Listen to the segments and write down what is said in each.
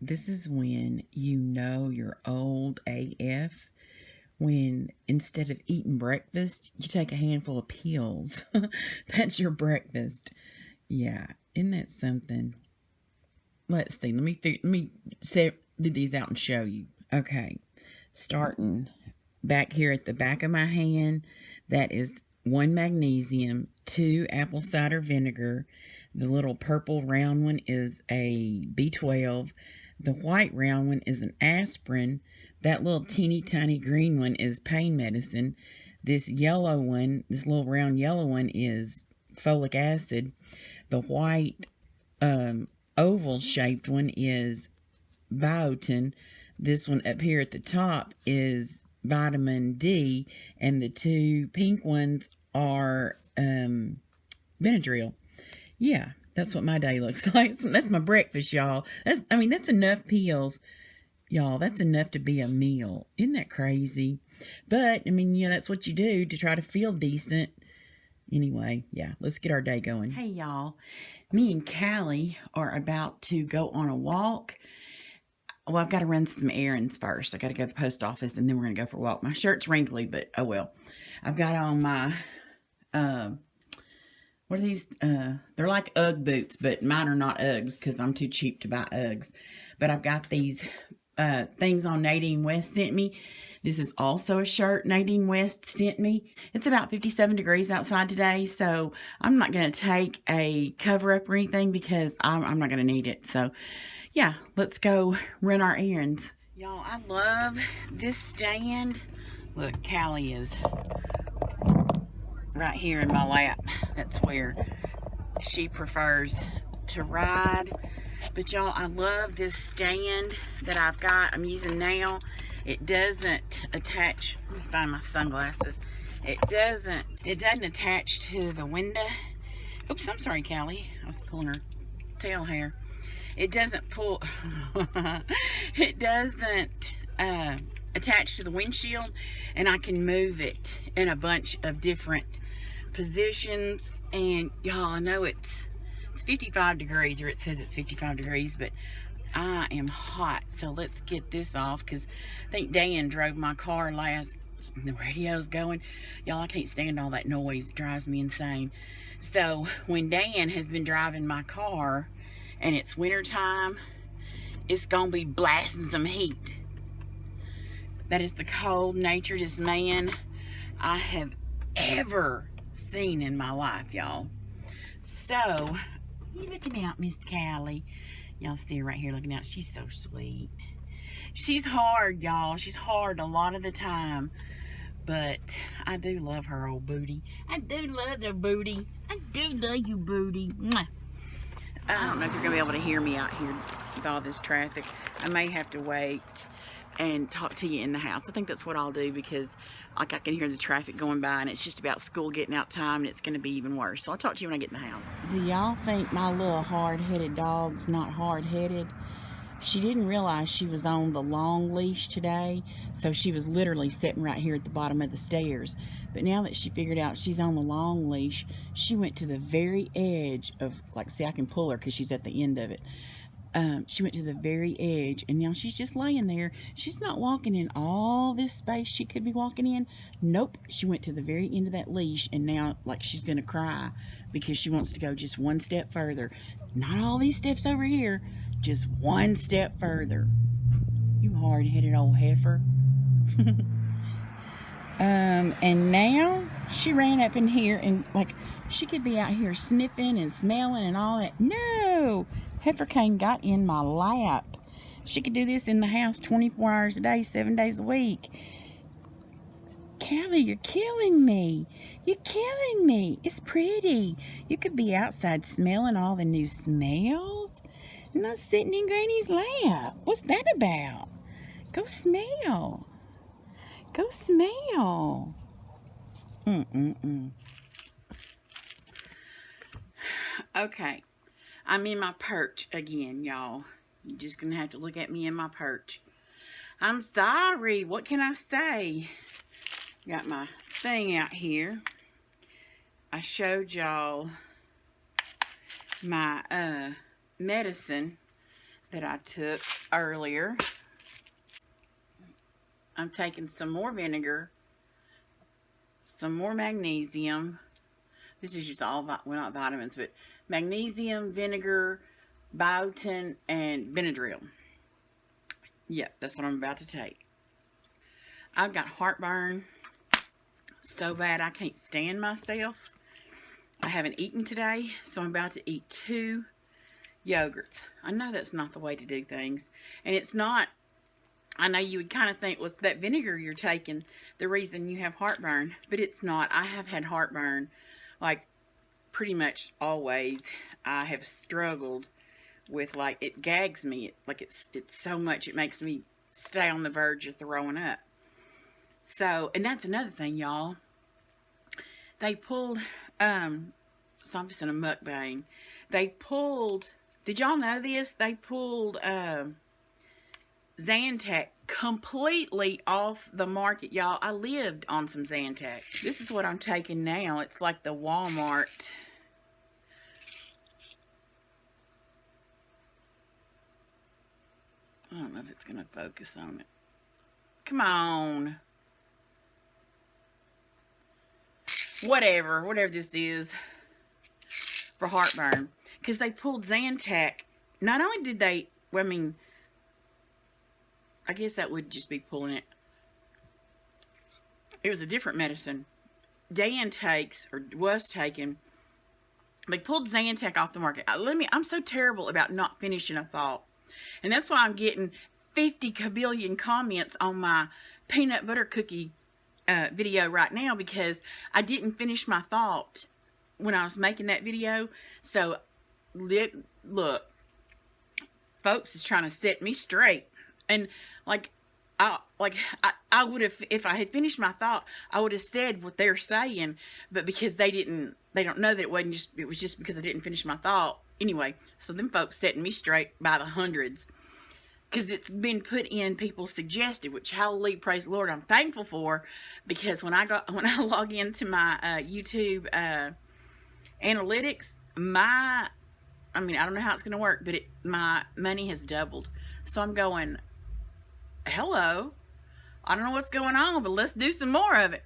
this is when you know you're old AF. When instead of eating breakfast, you take a handful of pills. That's your breakfast. Yeah, isn't that something? Let's see. Let me do these out and show you. Okay, starting back here at the back of my hand, that is 1 magnesium, 2 apple cider vinegar. The little purple round one is a B12. The white round one is an aspirin. That little teeny tiny green one is pain medicine. This yellow one, this little round yellow one, is folic acid. The white oval shaped one is biotin. This one up here at the top is vitamin D, and the 2 pink ones are Benadryl. Yeah, that's what my day looks like. That's my breakfast, y'all. That's enough pills, y'all. That's enough to be a meal. Isn't that crazy? But that's what you do to try to feel decent. Anyway, yeah, let's get our day going. Hey, y'all. Me and Callie are about to go on a walk. Well, I've got to run some errands first. I got to go to the post office, and then we're going to go for a walk. My shirt's wrinkly, but oh well. I've got on my, what are these? They're like Ugg boots, but mine are not Uggs because I'm too cheap to buy Uggs. But I've got these things on Nadine West sent me. This is also a shirt Nadine West sent me. It's about 57 degrees outside today, so I'm not going to take a cover up or anything because I'm not going to need it. So, yeah, let's go run our errands. Y'all, I love this stand. Look, Callie is right here in my lap. That's where she prefers to ride. But y'all, I love this stand that I've got, I'm using now. It doesn't attach, let me find my sunglasses. It doesn't attach to the window. Oops, I'm sorry, Callie. I was pulling her tail hair. It doesn't pull, it doesn't attach to the windshield, and I can move it in a bunch of different positions. And y'all, I know it's 55 degrees, or it says it's 55 degrees, but I am hot. So let's get this off, because I think Dan drove my car last. The radio's going. Y'all, I can't stand all that noise. It drives me insane. So when Dan has been driving my car and it's winter time, it's gonna be blasting some heat. That is the cold-naturedest man I have ever seen in my life, y'all. So, you looking out, Miss Callie? Y'all see her right here looking out. She's so sweet. She's hard, y'all. She's hard a lot of the time. But I do love her old booty. I do love her booty. I do love you, booty. Mwah. I don't know if you're going to be able to hear me out here with all this traffic. I may have to wait and talk to you in the house. I think that's what I'll do, because like I can hear the traffic going by, and it's just about school getting out time, and it's going to be even worse. So I'll talk to you when I get in the house. Do y'all think my little hard-headed dog's not hard-headed? She didn't realize she was on the long leash today, so she was literally sitting right here at the bottom of the stairs. But now that she figured out she's on the long leash, she went to the very edge of, like, see, I can pull her because she's at the end of it. She went to the very edge, and now she's just laying there. She's not walking in all this space she could be walking in. Nope, she went to the very end of that leash, and now, like, she's gonna cry because she wants to go just one step further. Not all these steps over here, just one step further. You hard-headed old heifer. And now she ran up in here, and like, she could be out here sniffing and smelling and all that. No! Heifer came got in my lap. She could do this in the house 24 hours a day, 7 days a week. Callie, you're killing me. You're killing me. It's pretty. You could be outside smelling all the new smells, and not sitting in Granny's lap. What's that about? Go smell. Go smell. Okay. I'm in my perch again, y'all. You're just going to have to look at me in my perch. I'm sorry. What can I say? Got my thing out here. I showed y'all my medicine that I took earlier. I'm taking some more vinegar, some more magnesium. This is just all, well, not vitamins, but magnesium, vinegar, biotin, and Benadryl. Yep, that's what I'm about to take. I've got heartburn so bad I can't stand myself. I haven't eaten today, so I'm about to eat 2 yogurts. I know that's not the way to do things. And it's not, I know you would kind of think, well, it's that vinegar you're taking the reason you have heartburn, but it's not. I have had heartburn like pretty much always. I have struggled with, like, it gags me. It's so much it makes me stay on the verge of throwing up. So, and that's another thing, y'all. They pulled, so I'm just in a mukbang. They pulled, did y'all know this? They pulled Zantac completely off the market, y'all. I lived on some Zantac. This is what I'm taking now. It's like the Walmart. I don't know if it's going to focus on it. Come on. Whatever this is for heartburn. Because they pulled Zantac. Not only did they, well, I mean, I guess that would just be pulling it. It was a different medicine. Dan takes, or was taking, they pulled Zantac off the market. I'm so terrible about not finishing a thought. And that's why I'm getting 50 kabillion comments on my peanut butter cookie video right now, because I didn't finish my thought when I was making that video. So, look, folks is trying to set me straight. And I would have, if I had finished my thought, I would have said what they're saying, but because they don't know that it was just because I didn't finish my thought. Anyway, so them folks setting me straight by the hundreds, because it's been put in people's suggested, which, hallelujah, praise the Lord, I'm thankful for, because when I log into my YouTube analytics, I don't know how it's going to work, but my money has doubled. So I'm going, hello, I don't know what's going on, but let's do some more of it.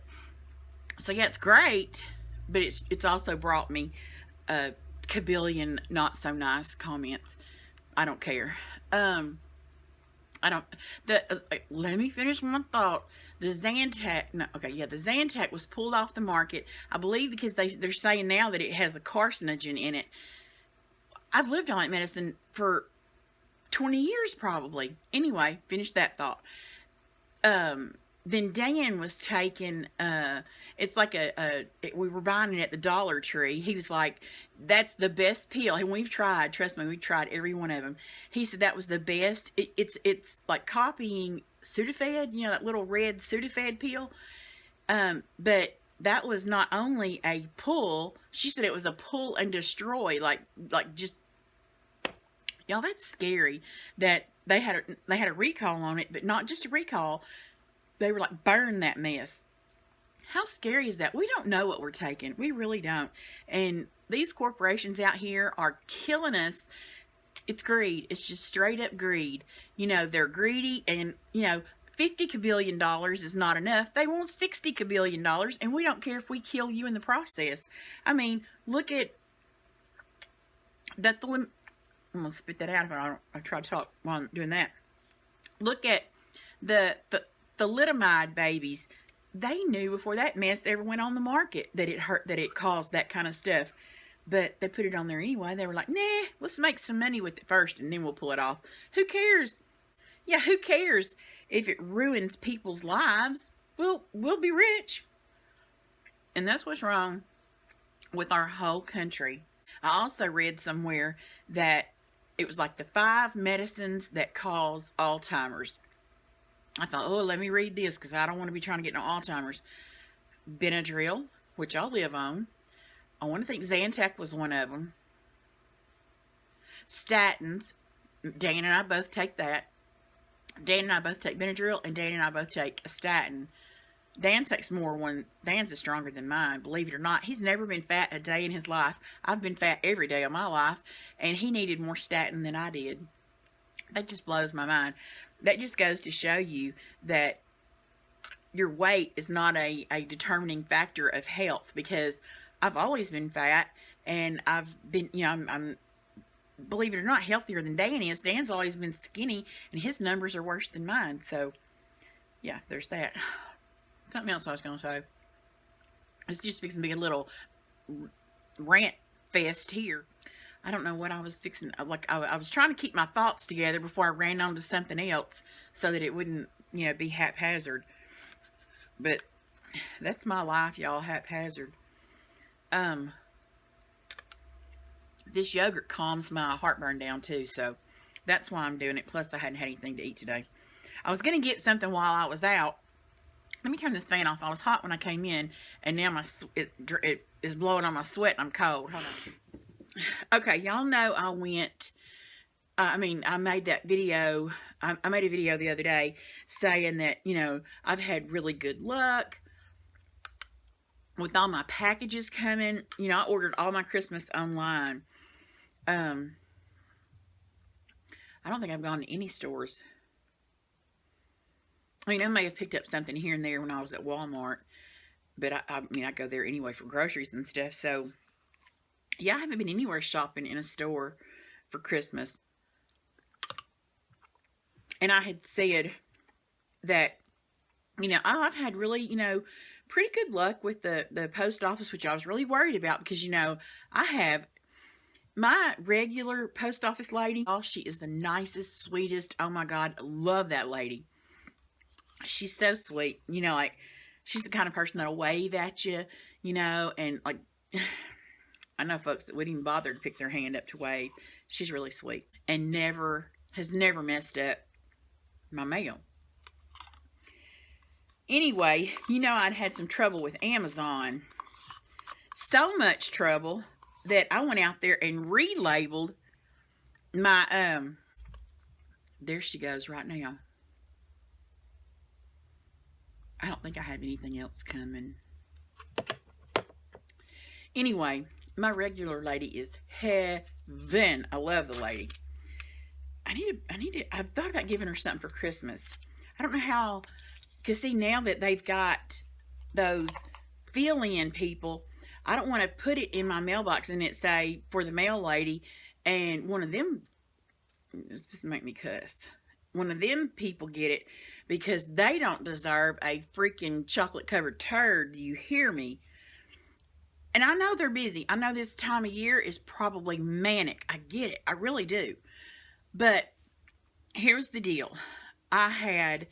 So yeah, it's great, but it's also brought me a kabillion not so nice comments. I don't care. Let me finish my thought. The Zantac was pulled off the market, I believe, because they're saying now that it has a carcinogen in it. I've lived on that medicine for 20 years probably. Anyway, finish that thought. Then Dan was taking, it's like we were buying it at the Dollar Tree. He was like, that's the best pill. And we've tried, trust me, we've tried every one of them. He said that was the best. It's like copying Sudafed, that little red Sudafed pill. But that was not only a pull, she said it was a pull and destroy, like just, y'all, that's scary that they had a recall on it, but not just a recall. They were like, burn that mess. How scary is that? We don't know what we're taking. We really don't. And these corporations out here are killing us. It's greed. It's just straight up greed. They're greedy, and, $50 kabillion is not enough. They want $60 kabillion, and we don't care if we kill you in the process. I mean, look at that. I'm going to spit that out if I try to talk while I'm doing that. Look at the thalidomide babies. They knew before that mess ever went on the market that it caused that kind of stuff. But they put it on there anyway. They were like, nah, let's make some money with it first and then we'll pull it off. Who cares? Yeah, who cares if it ruins people's lives? We'll be rich. And that's what's wrong with our whole country. I also read somewhere that it was like the 5 medicines that cause Alzheimer's. I thought, let me read this, because I don't want to be trying to get no Alzheimer's. Benadryl, which I live on. I want to think Zantac was one of them. Statins. Dan and I both take that. Dan and I both take Benadryl, and Dan and I both take a statin. Dan takes more one. Dan's is stronger than mine, believe it or not. He's never been fat a day in his life. I've been fat every day of my life, and he needed more statin than I did. That just blows my mind. That just goes to show you that your weight is not a determining factor of health, because I've always been fat, and I've been, I'm believe it or not, healthier than Dan is. Dan's always been skinny, and his numbers are worse than mine. So, yeah, there's that. Something else I was going to say. It's just fixing to be a little rant fest here. I don't know what I was fixing. I was trying to keep my thoughts together before I ran on to something else so that it wouldn't, be haphazard. But that's my life, y'all, haphazard. This yogurt calms my heartburn down too, so that's why I'm doing it. Plus, I hadn't had anything to eat today. I was going to get something while I was out. Let me turn this fan off. I was hot when I came in, and now it is blowing on my sweat, and I'm cold. Hold on. Okay, y'all know I went... I made that video. I made a video the other day saying that, I've had really good luck with all my packages coming. I ordered all my Christmas online. I don't think I've gone to any stores. I may have picked up something here and there when I was at Walmart, but I go there anyway for groceries and stuff. So, yeah, I haven't been anywhere shopping in a store for Christmas. And I had said that, I've had really, pretty good luck with the post office, which I was really worried about because, I have my regular post office lady. Oh, she is the nicest, sweetest. Oh, my God. I love that lady. She's so sweet. She's the kind of person that'll wave at you, and like, I know folks that wouldn't even bother to pick their hand up to wave. She's really sweet and has never messed up my mail. Anyway, I'd had some trouble with Amazon. So much trouble that I went out there and relabeled my, there she goes right now. I don't think I have anything else coming. Anyway, my regular lady is heaven. I love the lady. I've thought about giving her something for Christmas. I don't know how, because see, now that they've got those fill-in people, I don't want to put it in my mailbox and it say, for the mail lady, and one of them, this just make me cuss, one of them people get it because they don't deserve a freaking chocolate-covered turd. Do you hear me? And I know they're busy. I know this time of year is probably manic. I get it. I really do. But here's the deal. I've had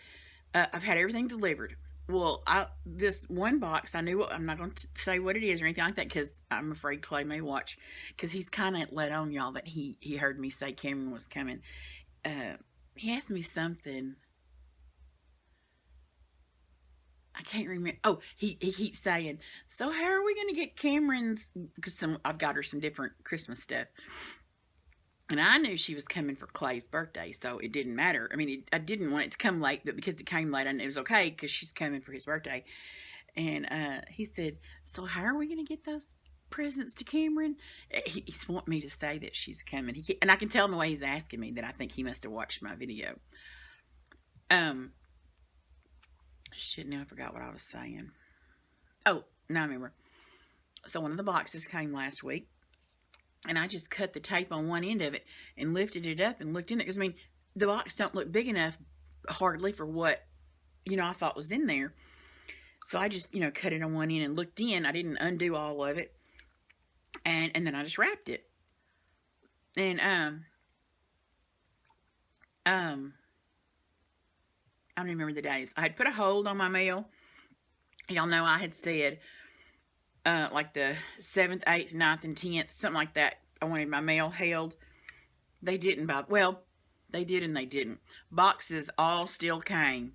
everything delivered. Well, this one box, I'm not going to say what it is or anything like that because I'm afraid Clay may watch, because he's kind of let on y'all that he heard me say Cameron was coming. He asked me something. I can't remember. Oh, he keeps saying, so how are we going to get Cameron's, because I've got her some different Christmas stuff. And I knew she was coming for Clay's birthday, so it didn't matter. I didn't want it to come late, but because it came late, I knew it was okay because she's coming for his birthday. And he said, so how are we going to get those presents to Cameron? He's wanting me to say that she's coming. And I can tell in the way he's asking me that I think he must have watched my video. Shit, now I forgot what I was saying. Oh, now I remember. So one of the boxes came last week. And I just cut the tape on one end of it and lifted it up and looked in there. Because, the box don't look big enough hardly for what, I thought was in there. So I just, cut it on one end and looked in. I didn't undo all of it. And then I just wrapped it. And, I don't remember the days. I had put a hold on my mail. Y'all know I had said... like the 7th, 8th, 9th, and 10th, something like that. I wanted my mail held. They didn't, they did and they didn't. Boxes all still came.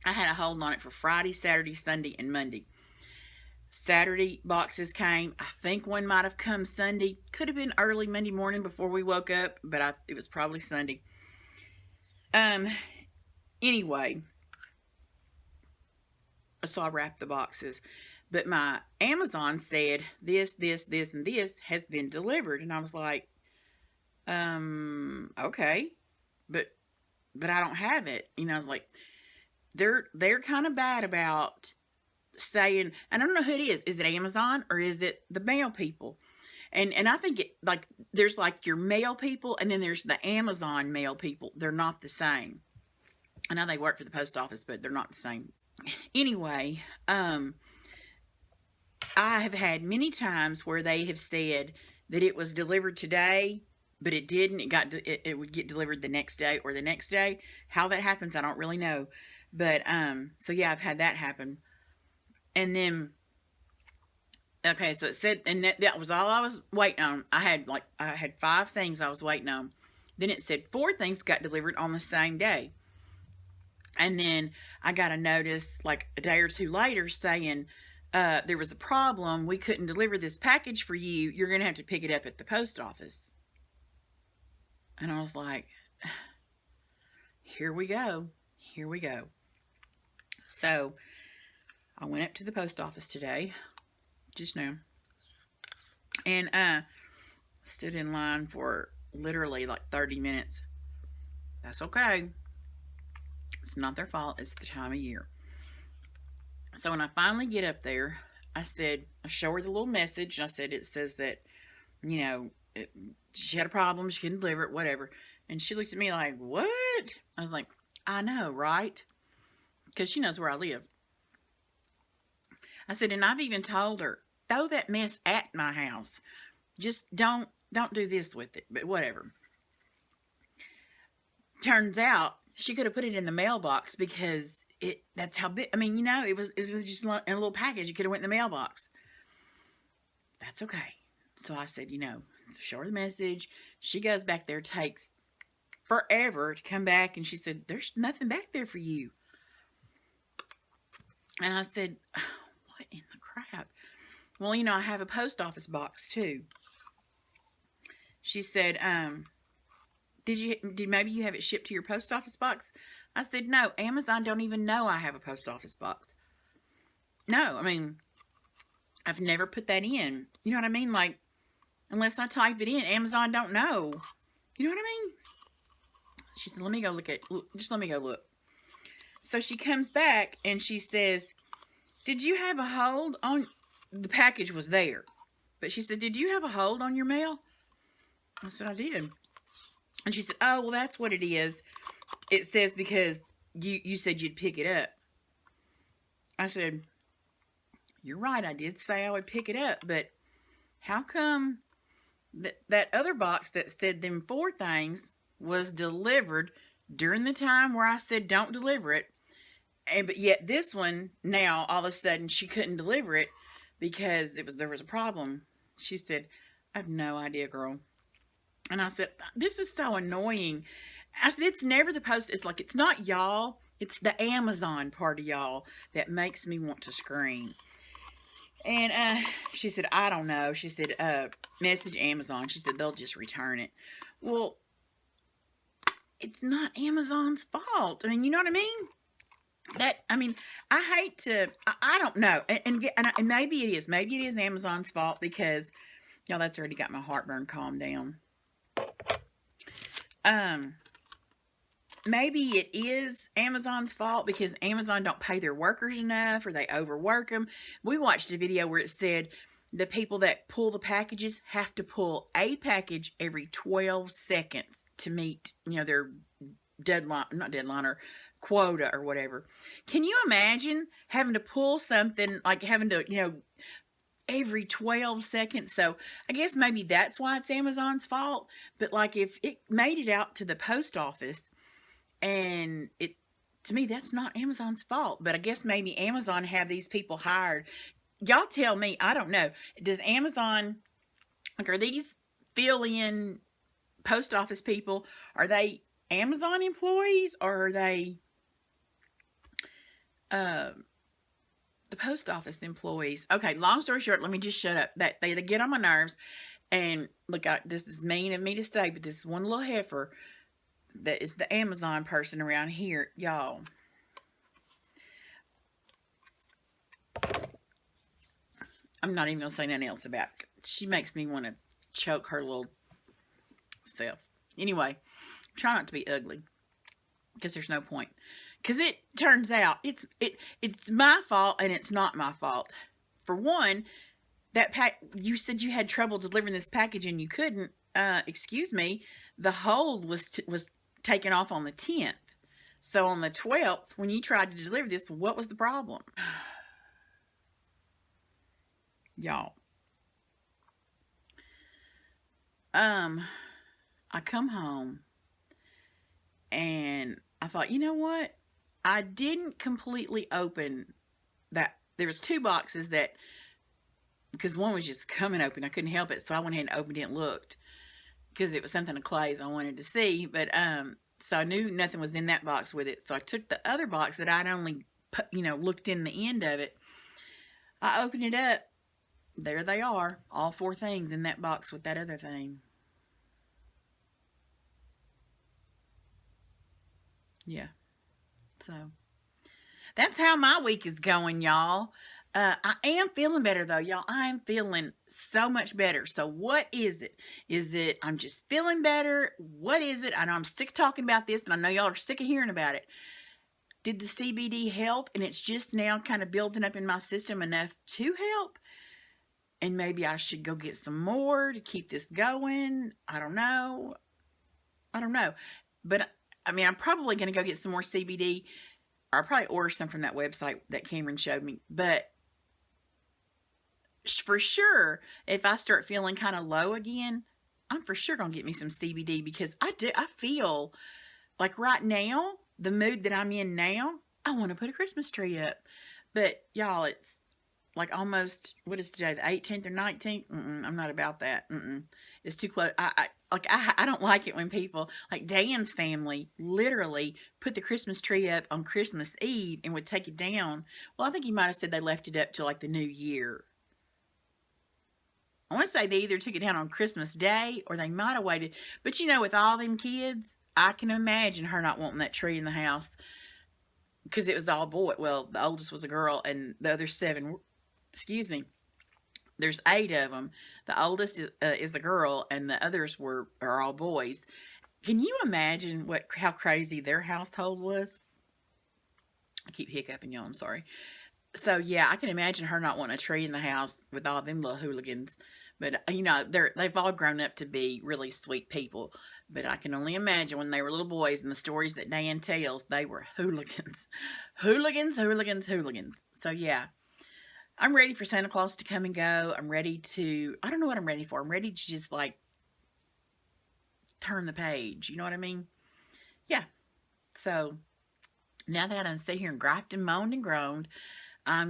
I had a hold on it for Friday, Saturday, Sunday, and Monday. Saturday, boxes came. I think one might have come Sunday. Could have been early Monday morning before we woke up, but it was probably Sunday. Anyway, so I wrapped the boxes. But my Amazon said this, and this has been delivered. And I was like, okay. but I don't have it. You know, I was like, they're kind of bad about saying, I don't know who it is. Is it Amazon or is it the mail people? And I think it, like, there's like your mail people and then there's the Amazon mail people. They're not the same. I know they work for the post office, but they're not the same. Anyway, I have had many times where they have said that it was delivered today, but it didn't. It would get delivered the next day or the next day. How that happens, I don't really know. But so yeah, I've had that happen. And then okay, so it said, and that was all I was waiting on. I had 5 things I was waiting on. Then it said 4 things got delivered on the same day. And then I got a notice like a day or 2 later saying there was a problem. We couldn't deliver this package for you. You're going to have to pick it up at the post office. And I was like, here we go. Here we go. So I went up to the post office today, just now, and stood in line for literally like 30 minutes. That's okay. It's not their fault. It's the time of year. So when I finally get up there, I show her the little message. And I said, it says that, you know, she had a problem. She couldn't deliver it, whatever. And she looked at me like, what? I was like, I know, right? Because she knows where I live. I said, and I've even told her, throw that mess at my house. Just don't do this with it. But whatever. Turns out she could have put it in the mailbox because that's how big. I mean, you know, it was just in a little package. It could have went in the mailbox. That's okay. So I said, you know, show her the message. She goes back there, takes forever to come back, and she said, there's nothing back there for you. And I said, oh, what in the crap? Well, you know, I have a post office box too. She said, did maybe you have it shipped to your post office box? I said, no, Amazon don't even know I have a post office box. No, I mean, I've never put that in. You know what I mean? Like, unless I type it in, Amazon don't know. You know what I mean? She said, let me go look. So she comes back and she says, did you have a hold on, the package was there. But she said, did you have a hold on your mail? I said, I did. And she said, oh, well, that's what it is. It says because you said you'd pick it up. I said, you're right. I did say I would pick it up. But how come that other box that said them 4 things was delivered during the time where I said don't deliver it? But yet this one, now, all of a sudden, she couldn't deliver it because there was a problem. She said, I have no idea, girl. And I said, this is so annoying. I said, it's never the post. It's like, it's not y'all. It's the Amazon part of y'all that makes me want to scream. And she said, I don't know. She said, message Amazon. She said, they'll just return it. Well, it's not Amazon's fault. I mean, you know what I mean? I hate to, I don't know. And maybe it is. Maybe it is Amazon's fault because, y'all, that's already got my heartburn calmed down. Maybe it is Amazon's fault because Amazon don't pay their workers enough or they overwork them. We watched a video where it said the people that pull the packages have to pull a package every 12 seconds to meet, you know, their or quota or whatever. Can you imagine having to pull something, like having to, you know, every 12 seconds? So I guess maybe that's why it's Amazon's fault. But like if it made it out to the post office and to me, that's not Amazon's fault. But I guess maybe Amazon have these people hired. Y'all tell me, I don't know. Does Amazon, like, are these fill-in post office people, are they Amazon employees or are they the post office employees? Okay, long story short, let me just shut up. That they get on my nerves. And look, this is mean of me to say, but this one little heifer that is the Amazon person around here, y'all. I'm not even gonna say nothing else about it. She makes me want to choke her little self. Anyway, try not to be ugly, because there's no point. Because it turns out it's my fault, and it's not my fault. For one, you said you had trouble delivering this package and you couldn't. Excuse me, the hold was taken off on the 10th. So on the 12th, when you tried to deliver this, what was the problem? Y'all. I come home and I thought, you know what? I didn't completely open that. There was 2 boxes that, because one was just coming open, I couldn't help it, so I went ahead and opened it and looked, because it was something of Clay's I wanted to see. But so I knew nothing was in that box with it, so I took the other box that I'd only looked in the end of it. I opened it up. There they are, all 4 things in that box with that other thing. Yeah. So that's how my week is going, y'all. I am feeling better, though, y'all. I am feeling so much better. So what is it? Is it I'm just feeling better? What is it? I know I'm sick of talking about this, and I know y'all are sick of hearing about it. Did the CBD help, and it's just now kind of building up in my system enough to help? And maybe I should go get some more to keep this going. I don't know. But, I mean, I'm probably going to go get some more CBD. Or I'll probably order some from that website that Cameron showed me. But for sure, if I start feeling kind of low again, I'm for sure going to get me some CBD, because I feel like right now, the mood that I'm in now, I want to put a Christmas tree up. But y'all, it's like almost, what is today, the 18th or 19th? I'm not about that. It's too close. I don't like it when people, like Dan's family, literally put the Christmas tree up on Christmas Eve and would take it down. Well, I think he might have said they left it up till like the New Year. I want to say they either took it down on Christmas Day or they might have waited. But with all them kids, I can imagine her not wanting that tree in the house, because it was all boy. Well, the oldest was a girl, and the other 7, excuse me, there's 8 of them. The oldest is a girl, and the others are all boys. Can you imagine how crazy their household was? I keep hiccuping, y'all. I'm sorry. So yeah, I can imagine her not wanting a tree in the house with all them little hooligans. But they've all grown up to be really sweet people. But I can only imagine when they were little boys, and the stories that Dan tells, they were hooligans, hooligans. So yeah. I'm ready for Santa Claus to come and go. I don't know what I'm ready for. I'm ready to just like turn the page. You know what I mean? Yeah. So now that I'm sitting here and griped and moaned and groaned, I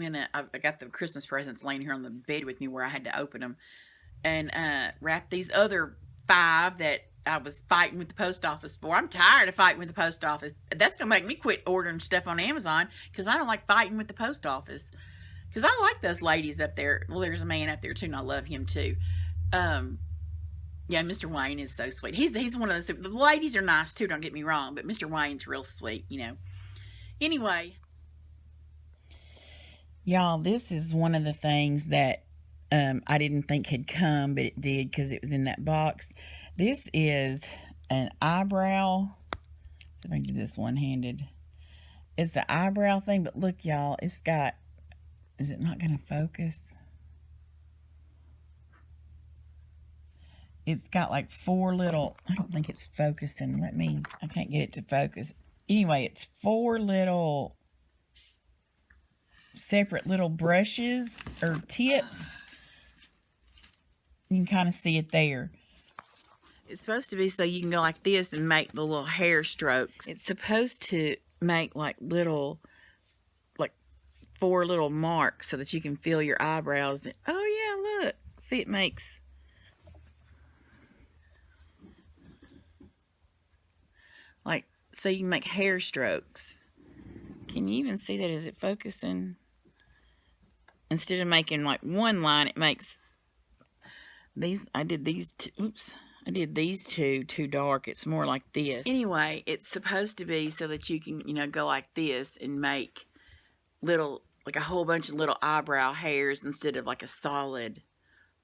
got the Christmas presents laying here on the bed with me where I had to open them, and wrap these other 5 that I was fighting with the post office for. I'm tired of fighting with the post office. That's going to make me quit ordering stuff on Amazon, because I don't like fighting with the post office. Because I like those ladies up there. Well, there's a man up there too, and I love him too. Yeah, Mr. Wayne is so sweet. He's one of those. The ladies are nice too, don't get me wrong, but Mr. Wayne's real sweet, Anyway, y'all, this is one of the things that I didn't think had come, but it did, because it was in that box. This is an eyebrow. Let's see if I can do this one-handed. It's an eyebrow thing, but look, y'all, it's got. Is it not going to focus? It's got like 4 little, I don't think it's focusing. I can't get it to focus. Anyway, it's 4 little separate little brushes or tips. You can kind of see it there. It's supposed to be so you can go like this and make the little hair strokes. It's supposed to make like 4 little marks so that you can feel your eyebrows. Oh yeah, look. See, it makes so you can make hair strokes. Can you even see that? Is it focusing? Instead of making like one line, it makes these. I did these two too dark. It's more like this. Anyway, it's supposed to be so that you can, go like this and make little, like a whole bunch of little eyebrow hairs instead of like a solid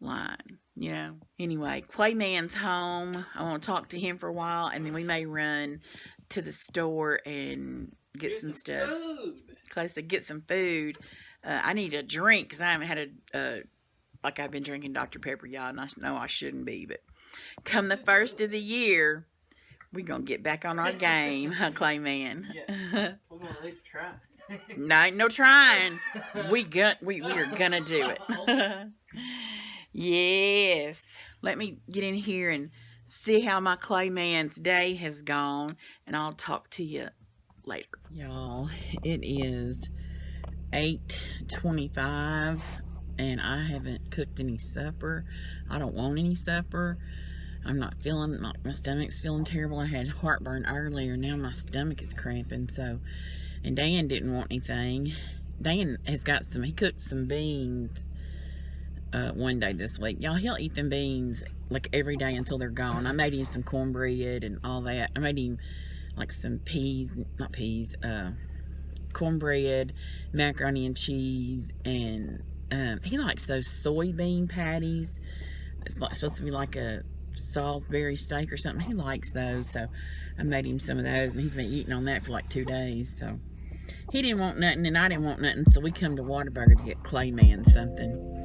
line. Anyway, Clayman's home. I want to talk to him for a while, and then we may run to the store and get some stuff. Clay said, get some food. I need a drink because I haven't had like I've been drinking Dr. Pepper, y'all, and I know I shouldn't be, but come the first of the year, we're going to get back on our game, huh, Clayman? Yeah. We're going to at least try. No, ain't no trying. We are going to do it. Yes. Let me get in here and see how my Clayman's day has gone, and I'll talk to you later. Y'all, it is 8:25, and I haven't cooked any supper. I don't want any supper. I'm not feeling, my stomach's feeling terrible. I had heartburn earlier. Now my stomach is cramping, so, and Dan didn't want anything. Dan has got he cooked some beans one day this week. Y'all, he'll eat them beans like every day until they're gone. I made him some cornbread and all that. I made him like some cornbread, macaroni and cheese, and he likes those soybean patties. It's like supposed to be like a Salisbury steak or something. He likes those, so I made him some of those, and he's been eating on that for like 2 days. So he didn't want nothing, and I didn't want nothing, so we come to Whataburger to get Clayman something.